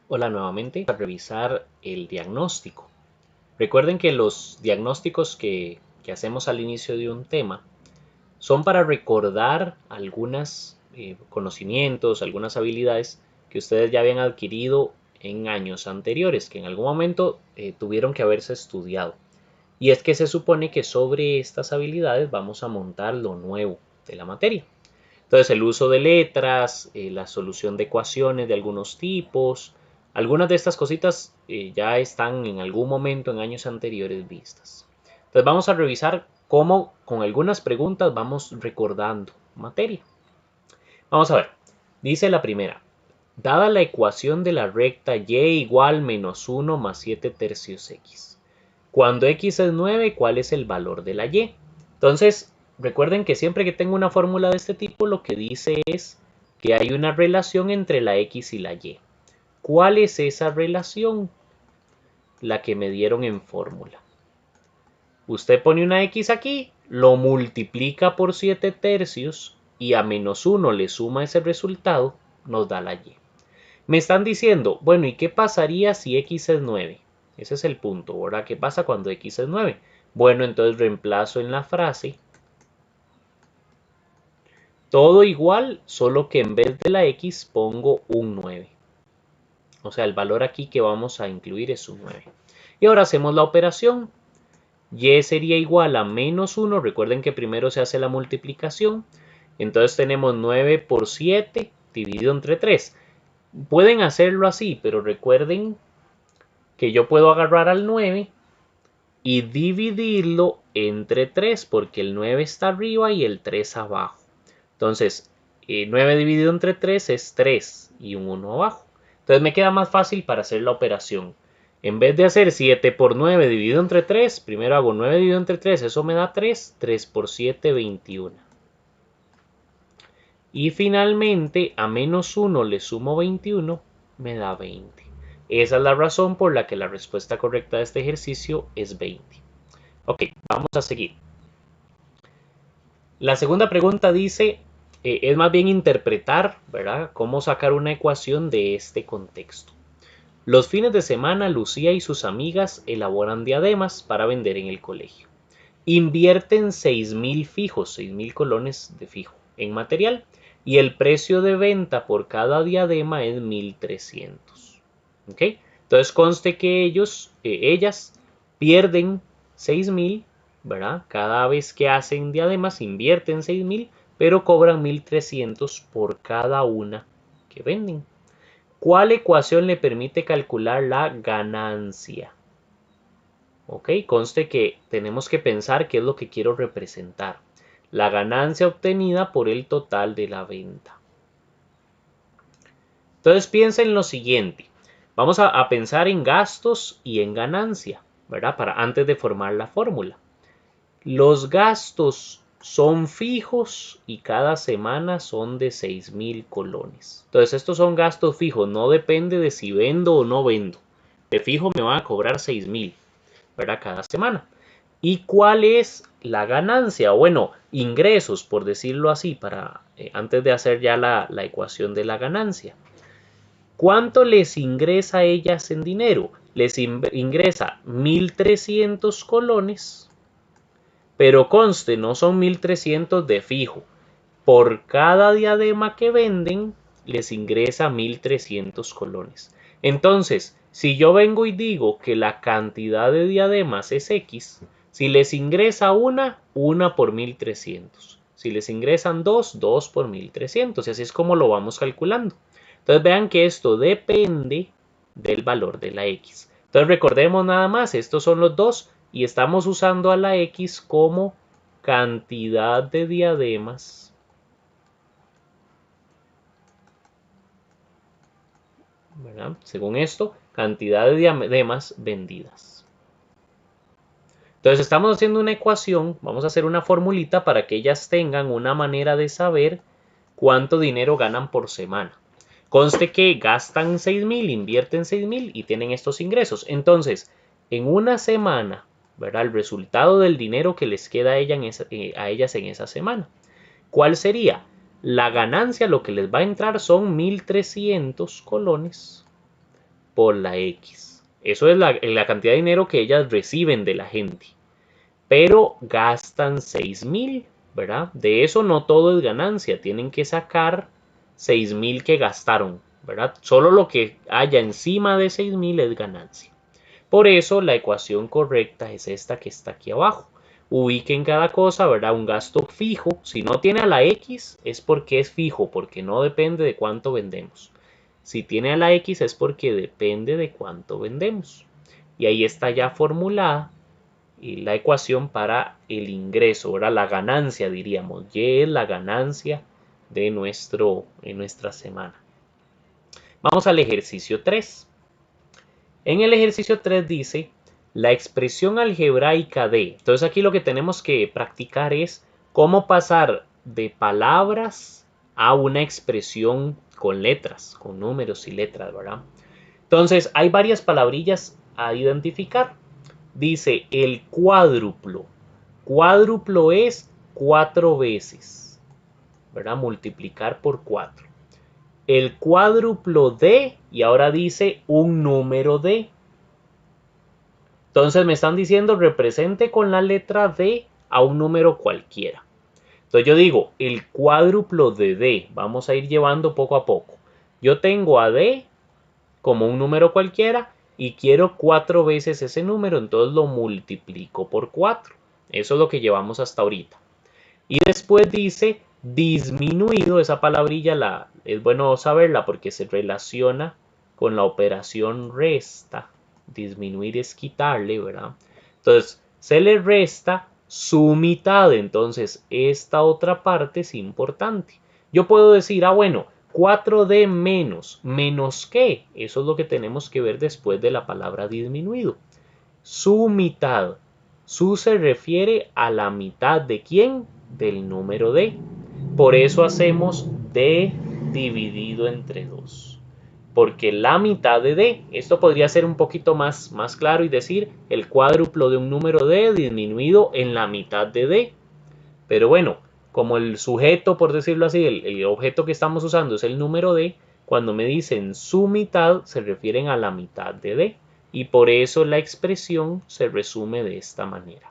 Hola nuevamente, para revisar el diagnóstico. Recuerden que los diagnósticos que hacemos al inicio de un tema son para recordar algunos conocimientos, algunas habilidades que ustedes ya habían adquirido en años anteriores, que en algún momento tuvieron que haberse estudiado. Y es que se supone que sobre estas habilidades vamos a montar lo nuevo de la materia. Entonces el uso de letras, la solución de ecuaciones de algunos tipos, algunas de estas cositas ya están en algún momento en años anteriores vistas. Entonces vamos a revisar cómo con algunas preguntas vamos recordando materia. Vamos a ver, dice la primera, dada la ecuación de la recta y igual menos 1 más 7 tercios x. Cuando x es 9, ¿cuál es el valor de la y? Entonces, recuerden que siempre que tengo una fórmula de este tipo, lo que dice es que hay una relación entre la x y la y. ¿Cuál es esa relación? La que me dieron en fórmula. Usted pone una x aquí, lo multiplica por 7 tercios y a menos 1 le suma ese resultado, nos da la y. Me están diciendo, bueno, ¿y qué pasaría si x es 9? Ese es el punto, ¿verdad? ¿Qué pasa cuando x es 9? Bueno, entonces reemplazo en la frase todo igual, solo que en vez de la x pongo un 9. O sea, el valor aquí que vamos a incluir es un 9. Y ahora hacemos la operación. Y sería igual a menos 1. Recuerden que primero se hace la multiplicación. Entonces tenemos 9 por 7 dividido entre 3. Pueden hacerlo así, pero recuerden que yo puedo agarrar al 9 y dividirlo entre 3 porque el 9 está arriba y el 3 abajo. Entonces, 9 dividido entre 3 es 3 y un 1 abajo. Entonces me queda más fácil para hacer la operación. En vez de hacer 7 por 9 dividido entre 3, primero hago 9 dividido entre 3, eso me da 3, 3 por 7, 21. Y finalmente a menos 1 le sumo 21, me da 20. Esa es la razón por la que la respuesta correcta de este ejercicio es 20. Ok, vamos a seguir. La segunda pregunta dice, es más bien interpretar, ¿verdad? Cómo sacar una ecuación de este contexto. Los fines de semana, Lucía y sus amigas elaboran diademas para vender en el colegio. Invierten 6,000 fijos, 6,000 colones de fijo en material y el precio de venta por cada diadema es 1,300. ¿Ok? Entonces conste que ellas pierden 6,000, ¿verdad? Cada vez que hacen diademas invierten 6,000, pero cobran 1,300 por cada una que venden. ¿Cuál ecuación le permite calcular la ganancia? Ok, conste que tenemos que pensar qué es lo que quiero representar. La ganancia obtenida por el total de la venta. Entonces piensa en lo siguiente. Vamos a pensar en gastos y en ganancia, ¿verdad? Antes de formar la fórmula. Los gastos son fijos y cada semana son de 6,000 colones. Entonces estos son gastos fijos, no depende de si vendo o no vendo. De fijo me van a cobrar 6,000, ¿verdad? Cada semana. ¿Y cuál es la ganancia? Bueno, ingresos, por decirlo así, antes de hacer ya la ecuación de la ganancia. ¿Cuánto les ingresa a ellas en dinero? Les ingresa 1,300 colones, pero conste, no son 1,300 de fijo. Por cada diadema que venden, les ingresa 1,300 colones. Entonces, si yo vengo y digo que la cantidad de diademas es X, si les ingresa una por 1,300. Si les ingresan dos por 1,300. Y así es como lo vamos calculando. Entonces vean que esto depende del valor de la X. Entonces recordemos nada más, estos son los dos y estamos usando a la X como cantidad de diademas. ¿Verdad? Según esto, cantidad de diademas vendidas. Entonces estamos haciendo una ecuación, vamos a hacer una formulita para que ellas tengan una manera de saber cuánto dinero ganan por semana. Conste que gastan 6,000, invierten 6,000 y tienen estos ingresos. Entonces, en una semana, ¿verdad? El resultado del dinero que les queda a ellas en esa semana. ¿Cuál sería? La ganancia, lo que les va a entrar son 1,300 colones por la X. Eso es la cantidad de dinero que ellas reciben de la gente. Pero gastan 6.000, ¿verdad? De eso no todo es ganancia. Tienen que sacar 6.000 que gastaron, ¿verdad? Solo lo que haya encima de 6.000 es ganancia. Por eso la ecuación correcta es esta que está aquí abajo. Ubiquen cada cosa, ¿verdad? Un gasto fijo. Si no tiene a la X es porque es fijo, porque no depende de cuánto vendemos. Si tiene a la X es porque depende de cuánto vendemos. Y ahí está ya formulada la ecuación para el ingreso, ¿verdad? La ganancia, diríamos. Y es la ganancia de nuestra semana. Vamos al ejercicio 3. En el ejercicio 3 dice la expresión algebraica de. Entonces aquí lo que tenemos que practicar es cómo pasar de palabras a una expresión con letras, con números y letras, ¿verdad? Entonces hay varias palabrillas a identificar. Dice el cuádruplo. Cuádruplo es 4 veces, ¿verdad? Multiplicar por 4. El cuádruplo de, y ahora dice un número de. Entonces me están diciendo represente con la letra D a un número cualquiera. Entonces yo digo el cuádruplo de D. Vamos a ir llevando poco a poco. Yo tengo a D como un número cualquiera y quiero 4 veces ese número, entonces lo multiplico por 4. Eso es lo que llevamos hasta ahorita. Y después dice disminuido, esa palabrilla es bueno saberla porque se relaciona con la operación resta. Disminuir es quitarle, ¿verdad? Entonces, se le resta su mitad, entonces esta otra parte es importante. Yo puedo decir, bueno, 4D menos, ¿menos qué? Eso es lo que tenemos que ver después de la palabra disminuido. Su mitad. Su se refiere a la mitad de ¿quién? Del número D. Por eso hacemos D dividido entre 2. Porque la mitad de D, esto podría ser un poquito más claro y decir el cuádruplo de un número D disminuido en la mitad de D. Pero bueno, como el sujeto, por decirlo así, el objeto que estamos usando es el número D, cuando me dicen su mitad se refieren a la mitad de D. Y por eso la expresión se resume de esta manera.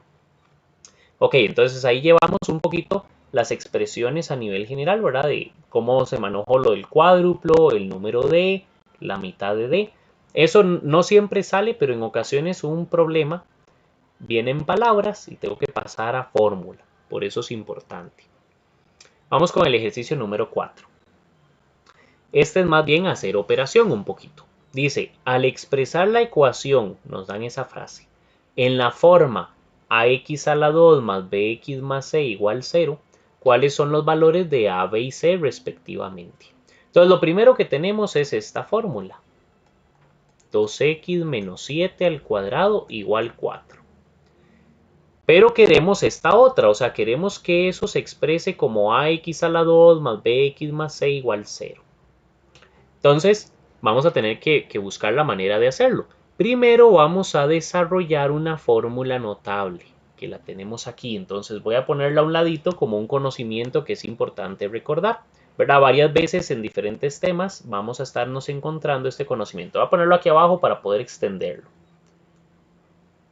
Ok, entonces ahí llevamos un poquito las expresiones a nivel general, ¿verdad? De cómo se manejó lo del cuádruplo, el número D, la mitad de D. Eso no siempre sale, pero en ocasiones un problema vienen palabras y tengo que pasar a fórmula. Por eso es importante. Vamos con el ejercicio número 4. Este es más bien hacer operación un poquito. Dice, al expresar la ecuación, nos dan esa frase, en la forma ax a la 2 más bx más c igual 0, ¿cuáles son los valores de a, b y c respectivamente? Entonces lo primero que tenemos es esta fórmula. 2x menos 7 al cuadrado igual 4. Pero queremos esta otra, o sea, queremos que eso se exprese como ax a la 2 más bx más c igual 0. Entonces, vamos a tener que buscar la manera de hacerlo. Primero vamos a desarrollar una fórmula notable, que la tenemos aquí. Entonces voy a ponerla a un ladito como un conocimiento que es importante recordar, ¿verdad? Varias veces en diferentes temas vamos a estarnos encontrando este conocimiento. Voy a ponerlo aquí abajo para poder extenderlo.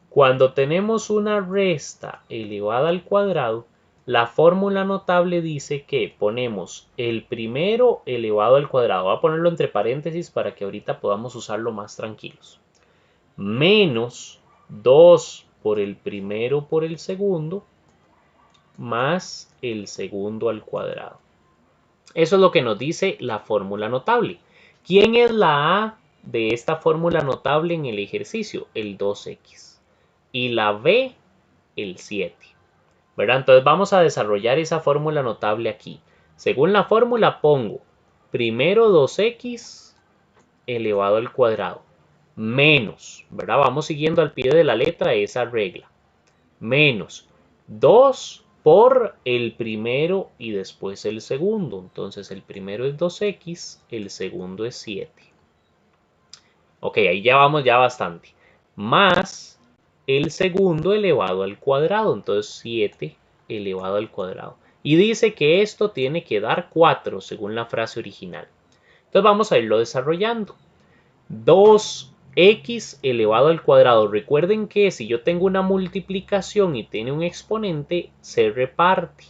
Cuando tenemos una resta elevada al cuadrado, la fórmula notable dice que ponemos el primero elevado al cuadrado. Voy a ponerlo entre paréntesis para que ahorita podamos usarlo más tranquilos. Menos 2 por el primero por el segundo, más el segundo al cuadrado. Eso es lo que nos dice la fórmula notable. ¿Quién es la A de esta fórmula notable en el ejercicio? El 2x. Y la B, el 7. ¿Verdad? Entonces vamos a desarrollar esa fórmula notable aquí. Según la fórmula pongo primero 2x elevado al cuadrado menos, ¿verdad? Vamos siguiendo al pie de la letra esa regla. Menos 2 por el primero y después el segundo. Entonces el primero es 2x, el segundo es 7. Ok, ahí ya vamos ya bastante. Más el segundo elevado al cuadrado, entonces 7 elevado al cuadrado. Y dice que esto tiene que dar 4 según la frase original. Entonces vamos a irlo desarrollando. 2 x elevado al cuadrado. Recuerden que si yo tengo una multiplicación y tiene un exponente, se reparte.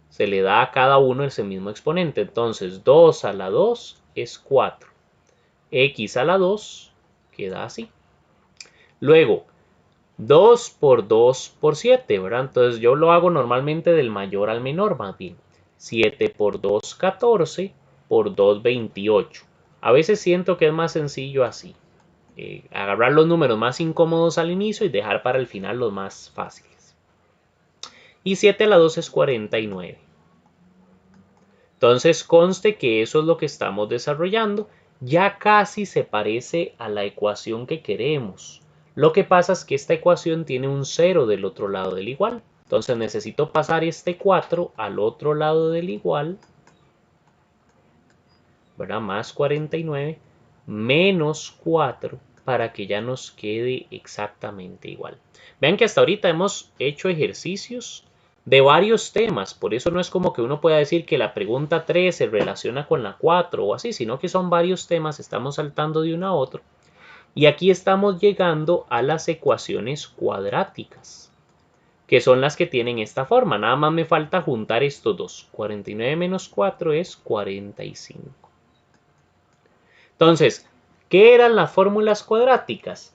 Se le da a cada uno ese mismo exponente. Entonces 2 a la 2 es 4. X a la 2 queda así. Luego, 2 por 2 por 7, ¿verdad? Entonces yo lo hago normalmente del mayor al menor, más bien. 7 por 2, 14, por 2, 28. A veces siento que es más sencillo así. Agarrar los números más incómodos al inicio y dejar para el final los más fáciles. Y 7 a la 2 es 49. Entonces conste que eso es lo que estamos desarrollando. Ya casi se parece a la ecuación que queremos. Lo que pasa es que esta ecuación tiene un 0 del otro lado del igual. Entonces necesito pasar este 4 al otro lado del igual, ¿verdad? Más 49 menos 4 para que ya nos quede exactamente igual. Vean que hasta ahorita hemos hecho ejercicios de varios temas, por eso no es como que uno pueda decir que la pregunta 3 se relaciona con la 4 o así, sino que son varios temas, estamos saltando de uno a otro. Y aquí estamos llegando a las ecuaciones cuadráticas, que son las que tienen esta forma. Nada más me falta juntar estos dos. 49 menos 4 es 45. Entonces, ¿qué eran las fórmulas cuadráticas?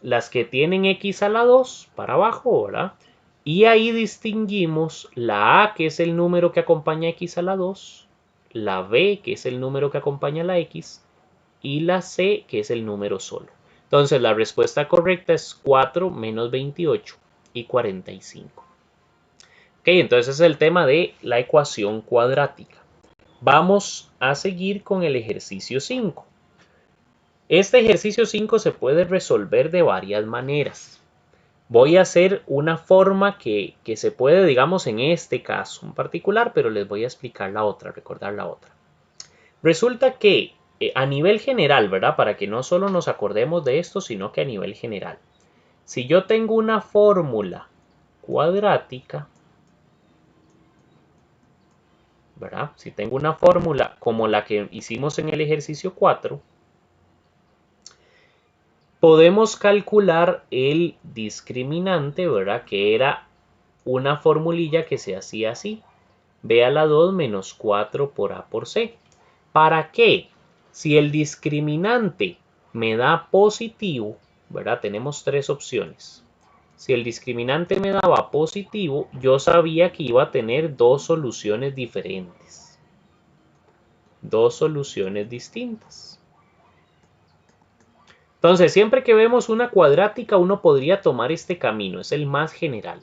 Las que tienen x a la 2 para abajo, ¿verdad? Y ahí distinguimos la a, que es el número que acompaña x a la 2, la b, que es el número que acompaña la x, y la c, que es el número solo. Entonces, la respuesta correcta es 4 menos 28 y 45. Ok, entonces es el tema de la ecuación cuadrática. Vamos a seguir con el ejercicio 5. Este ejercicio 5 se puede resolver de varias maneras. Voy a hacer una forma que se puede, digamos, en este caso en particular, pero les voy a explicar la otra, recordar la otra. Resulta que a nivel general, ¿verdad? Para que no solo nos acordemos de esto, sino que a nivel general. Si yo tengo una fórmula cuadrática, ¿verdad? Si tengo una fórmula como la que hicimos en el ejercicio 4, podemos calcular el discriminante, ¿verdad? Que era una formulilla que se hacía así. B a la 2 menos 4 por A por C. ¿Para qué? Si el discriminante me da positivo, ¿verdad? Tenemos tres opciones. Si el discriminante me daba positivo, yo sabía que iba a tener dos soluciones diferentes. Dos soluciones distintas. Entonces, siempre que vemos una cuadrática, uno podría tomar este camino, es el más general.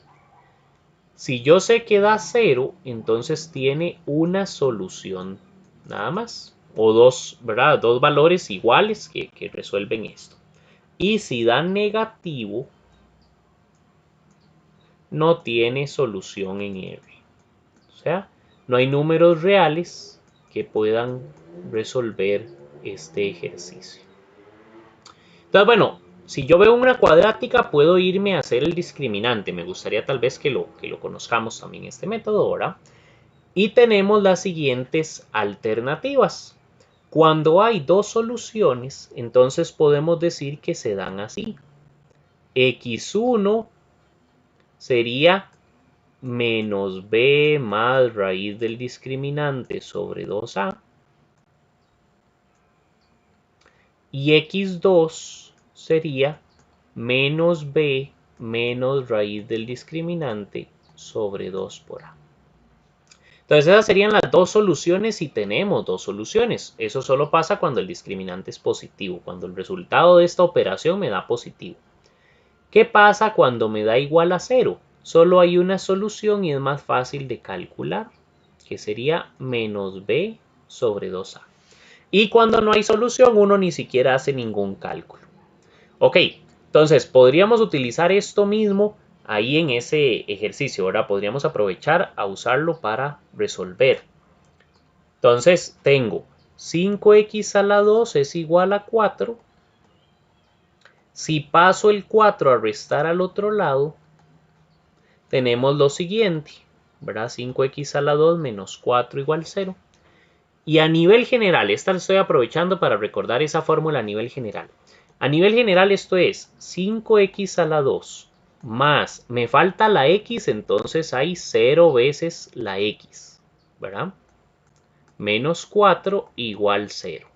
Si yo sé que da 0, entonces tiene una solución nada más. O dos, ¿verdad? Dos valores iguales que resuelven esto. Y si da negativo, no tiene solución en R. O sea, no hay números reales que puedan resolver este ejercicio. Entonces, bueno, si yo veo una cuadrática, puedo irme a hacer el discriminante. Me gustaría tal vez que lo conozcamos también este método, ¿verdad? Y tenemos las siguientes alternativas. Cuando hay dos soluciones, entonces podemos decir que se dan así. X1 sería menos b más raíz del discriminante sobre 2a. Y x2 sería menos b menos raíz del discriminante sobre 2 por a. Entonces esas serían las dos soluciones si tenemos dos soluciones. Eso solo pasa cuando el discriminante es positivo, cuando el resultado de esta operación me da positivo. ¿Qué pasa cuando me da igual a 0? Solo hay una solución y es más fácil de calcular, que sería menos b sobre 2a. Y cuando no hay solución, uno ni siquiera hace ningún cálculo. Ok, entonces podríamos utilizar esto mismo ahí en ese ejercicio, ¿verdad? Podríamos aprovechar a usarlo para resolver. Entonces tengo 5x a la 2 es igual a 4. Si paso el 4 a restar al otro lado, tenemos lo siguiente, ¿verdad? 5x a la 2 menos 4 igual 0. Y a nivel general, esta la estoy aprovechando para recordar esa fórmula a nivel general. A nivel general esto es 5x a la 2 más, me falta la x, entonces hay 0 veces la x, ¿verdad? Menos 4 igual 0.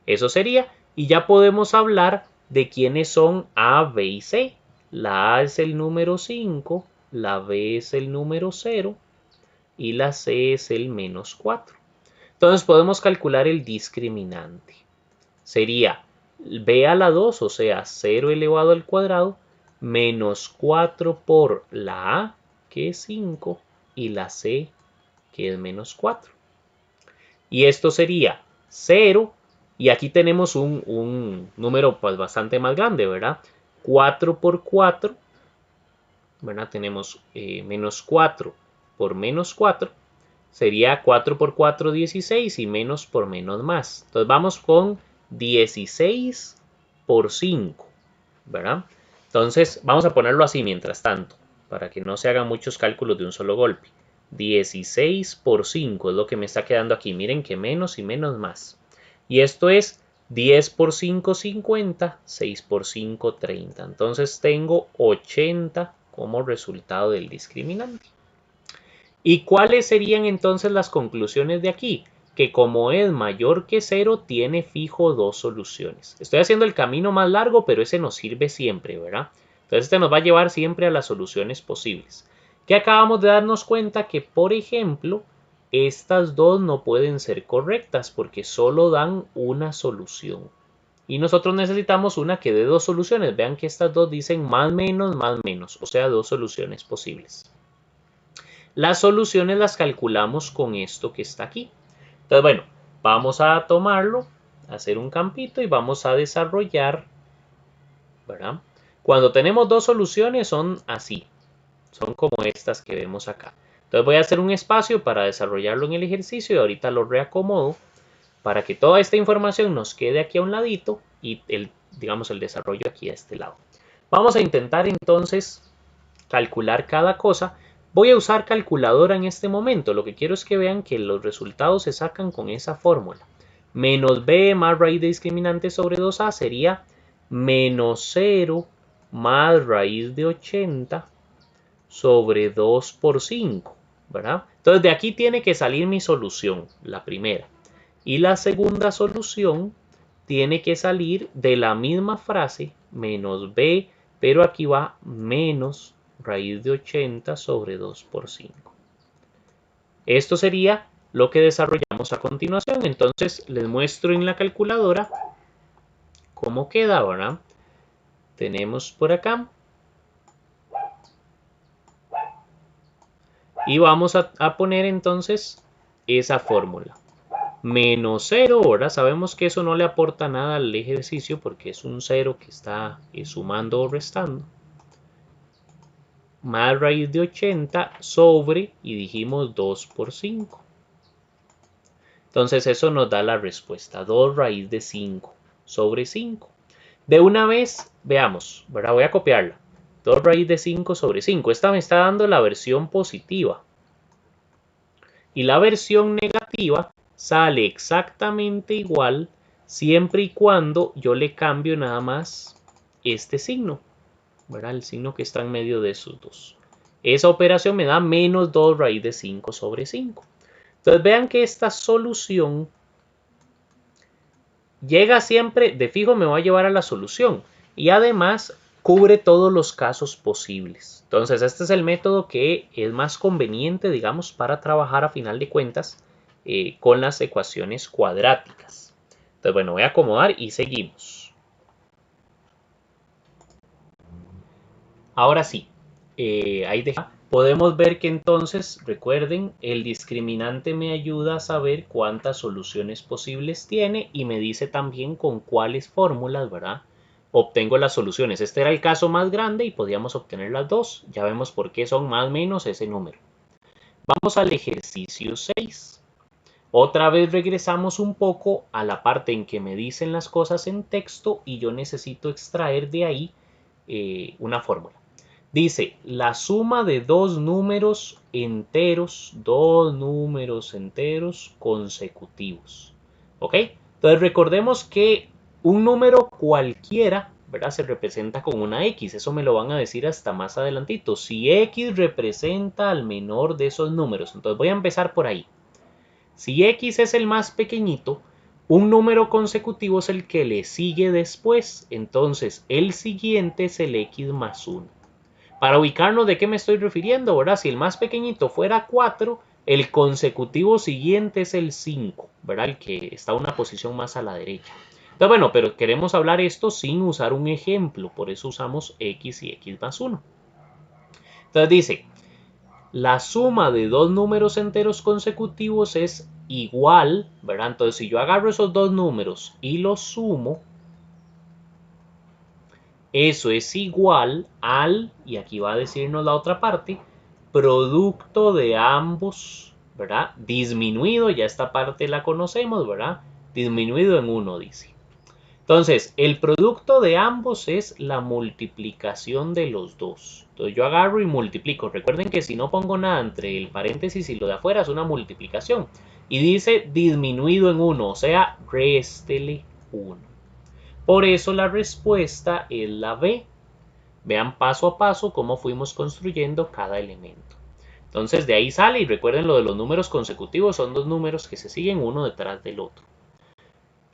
Eso sería, y ya podemos hablar de quiénes son A, B y C. La A es el número 5, la B es el número 0 y la C es el menos 4. Entonces podemos calcular el discriminante. Sería b a la 2, o sea, 0 elevado al cuadrado, menos 4 por la a, que es 5, y la c, que es menos 4. Y esto sería 0, y aquí tenemos un número pues, bastante más grande, ¿verdad? 4 por 4, ¿verdad? Tenemos menos 4 por menos 4, sería 4 por 4, 16 y menos por menos más. Entonces vamos con 16 por 5, ¿verdad? Entonces vamos a ponerlo así mientras tanto, para que no se hagan muchos cálculos de un solo golpe. 16 por 5 es lo que me está quedando aquí. Miren que menos y menos más. Y esto es 10 por 5, 50, 6 por 5, 30. Entonces tengo 80 como resultado del discriminante. ¿Y cuáles serían entonces las conclusiones de aquí? Que como es mayor que 0, tiene fijo dos soluciones. Estoy haciendo el camino más largo, pero ese nos sirve siempre, ¿verdad? Entonces este nos va a llevar siempre a las soluciones posibles. Que acabamos de darnos cuenta que, por ejemplo, estas dos no pueden ser correctas porque solo dan una solución. Y nosotros necesitamos una que dé dos soluciones. Vean que estas dos dicen más menos, o sea, dos soluciones posibles. Las soluciones las calculamos con esto que está aquí. Entonces, bueno, vamos a tomarlo, hacer un campito y vamos a desarrollar, ¿verdad? Cuando tenemos dos soluciones son así, son como estas que vemos acá. Entonces voy a hacer un espacio para desarrollarlo en el ejercicio y ahorita lo reacomodo para que toda esta información nos quede aquí a un ladito y digamos el desarrollo aquí a este lado. Vamos a intentar entonces calcular cada cosa. Voy a usar calculadora en este momento. Lo que quiero es que vean que los resultados se sacan con esa fórmula. Menos b más raíz de discriminante sobre 2a sería menos 0 más raíz de 80 sobre 2 por 5, ¿verdad? Entonces de aquí tiene que salir mi solución, la primera. Y la segunda solución tiene que salir de la misma frase, menos b, pero aquí va menos raíz de 80 sobre 2 por 5. Esto sería lo que desarrollamos a continuación. Entonces les muestro en la calculadora cómo queda, ¿verdad? Tenemos por acá. Y vamos a poner entonces esa fórmula. Menos 0, ahora sabemos que eso no le aporta nada al ejercicio porque es un 0 que está sumando o restando. Más raíz de 80 sobre, y dijimos 2 por 5. Entonces eso nos da la respuesta, 2 raíz de 5 sobre 5. De una vez, veamos, ¿verdad? Voy a copiarla. 2 raíz de 5 sobre 5. Esta me está dando la versión positiva. Y la versión negativa sale exactamente igual siempre y cuando yo le cambio nada más este signo, ¿verdad? El signo que está en medio de esos dos. Esa operación me da menos 2 raíz de 5 sobre 5. Entonces vean que esta solución llega siempre, de fijo me va a llevar a la solución y además cubre todos los casos posibles. Entonces este es el método que es más conveniente, digamos, para trabajar a final de cuentas con las ecuaciones cuadráticas. Entonces bueno, voy a acomodar y seguimos. Ahora sí, ahí deja. Podemos ver que entonces, recuerden, el discriminante me ayuda a saber cuántas soluciones posibles tiene y me dice también con cuáles fórmulas, ¿verdad? Obtengo las soluciones. Este era el caso más grande y podíamos obtener las dos. Ya vemos por qué son más o menos ese número. Vamos al ejercicio 6. Otra vez regresamos un poco a la parte en que me dicen las cosas en texto y yo necesito extraer de ahí una fórmula. Dice, la suma de dos números enteros consecutivos. ¿Ok? Entonces recordemos que un número cualquiera, ¿verdad? Se representa con una X. Eso me lo van a decir hasta más adelantito. Si X representa al menor de esos números. Entonces voy a empezar por ahí. Si X es el más pequeñito, un número consecutivo es el que le sigue después. Entonces el siguiente es el X más 1. Para ubicarnos de qué me estoy refiriendo, ¿verdad? Si el más pequeñito fuera 4, el consecutivo siguiente es el 5, ¿verdad? El que está una posición más a la derecha. Entonces, bueno, pero queremos hablar esto sin usar un ejemplo, por eso usamos X y X más 1. Entonces dice, la suma de dos números enteros consecutivos es igual, ¿verdad? Entonces, si yo agarro esos dos números y los sumo, eso es igual al, y aquí va a decirnos la otra parte, producto de ambos, ¿verdad? Disminuido, ya esta parte la conocemos, ¿verdad? Disminuido en 1, dice. Entonces, el producto de ambos es la multiplicación de los dos. Entonces yo agarro y multiplico. Recuerden que si no pongo nada entre el paréntesis y lo de afuera es una multiplicación. Y dice disminuido en 1, o sea, réstele 1. Por eso la respuesta es la B. Vean paso a paso cómo fuimos construyendo cada elemento. Entonces de ahí sale, y recuerden lo de los números consecutivos, son dos números que se siguen uno detrás del otro.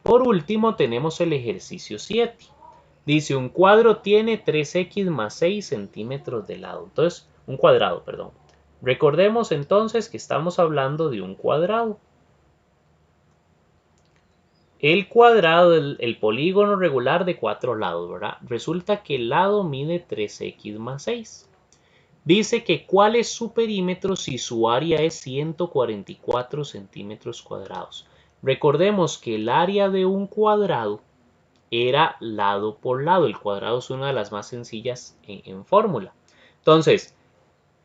Por último tenemos el ejercicio 7. Dice un cuadro tiene 3x más 6 centímetros de lado. Entonces, un cuadrado, perdón. Recordemos entonces que estamos hablando de un cuadrado. El cuadrado, el polígono regular de 4 lados, ¿verdad? Resulta que el lado mide 3x más 6. Dice que cuál es su perímetro si su área es 144 centímetros cuadrados. Recordemos que el área de un cuadrado era lado por lado. El cuadrado es una de las más sencillas en fórmula. Entonces,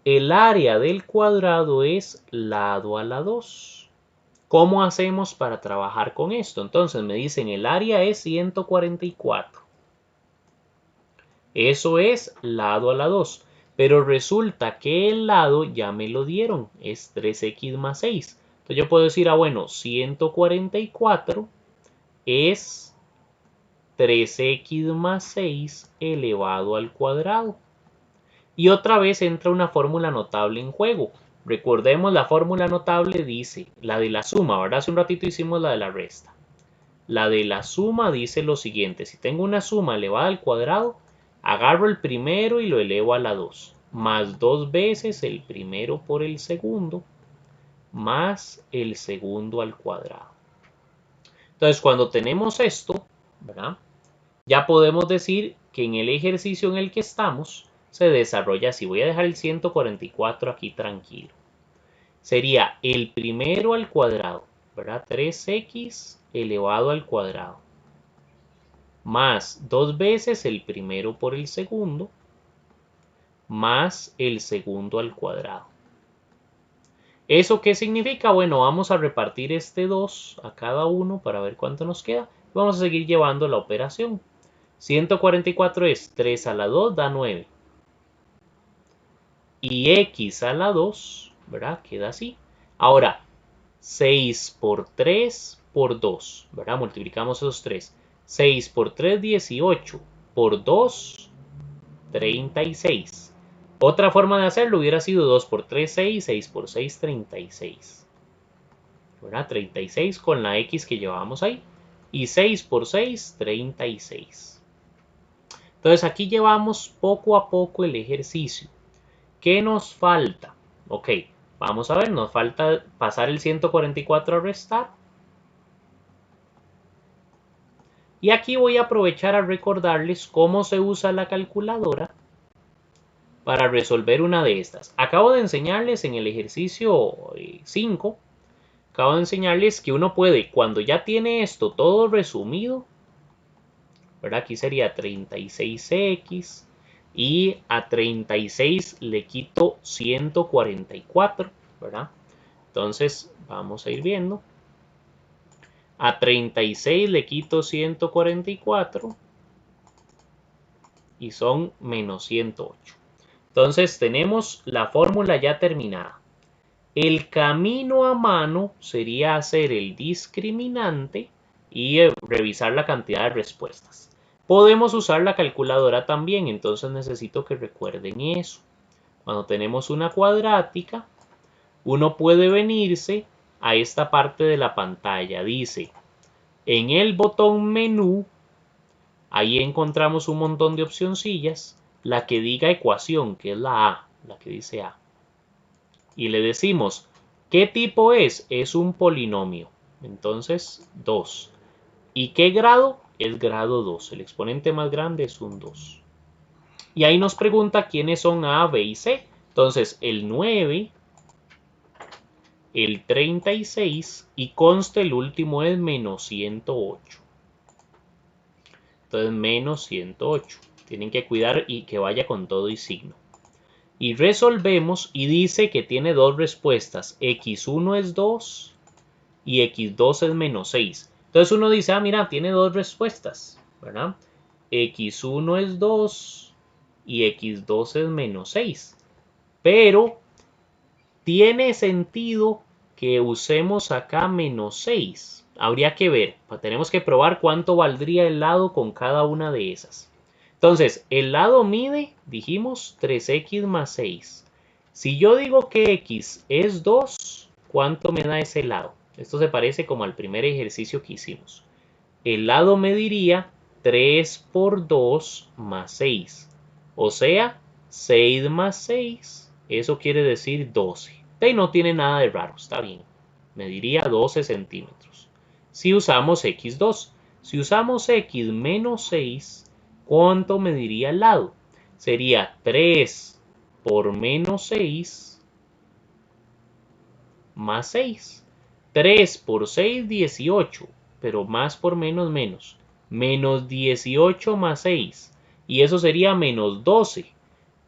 el área del cuadrado es lado a la 2. ¿Cómo hacemos para trabajar con esto? Entonces me dicen el área es 144. Eso es lado a la 2. Pero resulta que el lado ya me lo dieron. Es 3x más 6. Entonces yo puedo decir, bueno, 144 es 3x más 6 elevado al cuadrado. Y otra vez entra una fórmula notable en juego. Recordemos la fórmula notable dice, la de la suma, ¿verdad? Hace un ratito hicimos la de la resta. La de la suma dice lo siguiente, si tengo una suma elevada al cuadrado, agarro el primero y lo elevo a la 2, más 2 veces el primero por el segundo, más el segundo al cuadrado. Entonces, cuando tenemos esto, ¿verdad? Ya podemos decir que en el ejercicio en el que estamos se desarrolla así. Voy a dejar el 144 aquí tranquilo. Sería el primero al cuadrado, ¿verdad? 3x elevado al cuadrado. Más 2 veces el primero por el segundo, más el segundo al cuadrado. ¿Eso qué significa? Bueno, vamos a repartir este 2 a cada uno para ver cuánto nos queda. Vamos a seguir llevando la operación. 144 es 3 a la 2 da 9. Y x a la 2, ¿verdad? Queda así. Ahora, 6 por 3 por 2, ¿verdad? Multiplicamos esos 3. 6 por 3, 18. Por 2, 36. Otra forma de hacerlo hubiera sido 2 por 3, 6. 6 por 6, 36. ¿Verdad? 36 con la x que llevamos ahí. Y 6 por 6, 36. Entonces aquí llevamos poco a poco el ejercicio. ¿Qué nos falta? Ok, vamos a ver, nos falta pasar el 144 a restar. Y aquí voy a aprovechar a recordarles cómo se usa la calculadora para resolver una de estas. Acabo de enseñarles en el ejercicio 5, acabo de enseñarles que uno puede, cuando ya tiene esto todo resumido, ¿verdad? Aquí sería 36x y a 36 le quito 144, ¿verdad? Entonces vamos a ir viendo. A 36 le quito 144 y son menos 108. Entonces tenemos la fórmula ya terminada. El camino a mano sería hacer el discriminante y revisar la cantidad de respuestas. Podemos usar la calculadora también, entonces necesito que recuerden eso. Cuando tenemos una cuadrática, uno puede venirse a esta parte de la pantalla. Dice, en el botón menú, ahí encontramos un montón de opcioncillas. La que diga ecuación, que es la A, la que dice A. Y le decimos, ¿qué tipo es? Es un polinomio. Entonces, 2. ¿Y qué grado? Es grado 2. El exponente más grande es un 2. Y ahí nos pregunta quiénes son A, B y C. Entonces, el 9, el 36 y conste el último es menos 108. Entonces, menos 108. Tienen que cuidar y que vaya con todo y signo. Y resolvemos y dice que tiene dos respuestas. X1 es 2 y X2 es menos 6. Entonces uno dice, mira, tiene dos respuestas, ¿verdad? X1 es 2 y X2 es menos 6. Pero tiene sentido que usemos acá menos 6. Habría que ver, tenemos que probar cuánto valdría el lado con cada una de esas. Entonces, el lado mide, dijimos, 3x más 6. Si yo digo que x es 2, ¿cuánto me da ese lado? Esto se parece como al primer ejercicio que hicimos. El lado me diría 3 por 2 más 6. O sea, 6 más 6, eso quiere decir 12. Y no tiene nada de raro, está bien. Me diría 12 centímetros. Si usamos x2, si usamos x menos 6, ¿cuánto me diría el lado? Sería 3 por menos 6 más 6. 3 por 6, 18, pero más por menos, menos. Menos 18 más 6, y eso sería menos 12.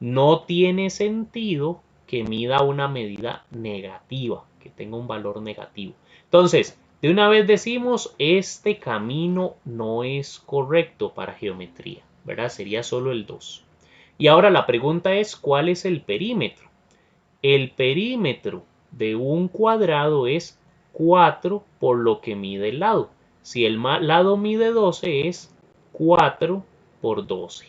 No tiene sentido que mida una medida negativa, que tenga un valor negativo. Entonces, de una vez decimos, este camino no es correcto para geometría, ¿verdad? Sería solo el 2. Y ahora la pregunta es, ¿cuál es el perímetro? El perímetro de un cuadrado es 4 por lo que mide el lado. Si el lado mide 12 es 4 por 12.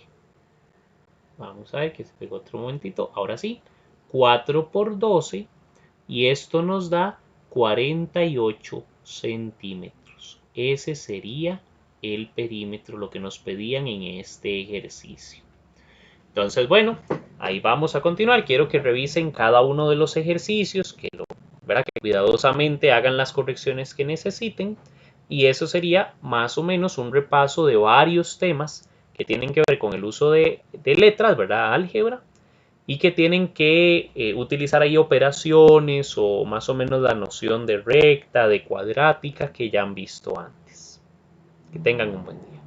Vamos a ver que se pegó otro momentito. Ahora sí, 4 por 12 y esto nos da 48 centímetros. Ese sería el perímetro, lo que nos pedían en este ejercicio. Entonces, bueno, ahí vamos a continuar. Quiero que revisen cada uno de los ejercicios, que cuidadosamente hagan las correcciones que necesiten. Y eso sería más o menos un repaso de varios temas que tienen que ver con el uso de letras, ¿verdad? Álgebra, y que tienen que utilizar ahí operaciones o más o menos la noción de recta, de cuadrática que ya han visto antes. Que tengan un buen día.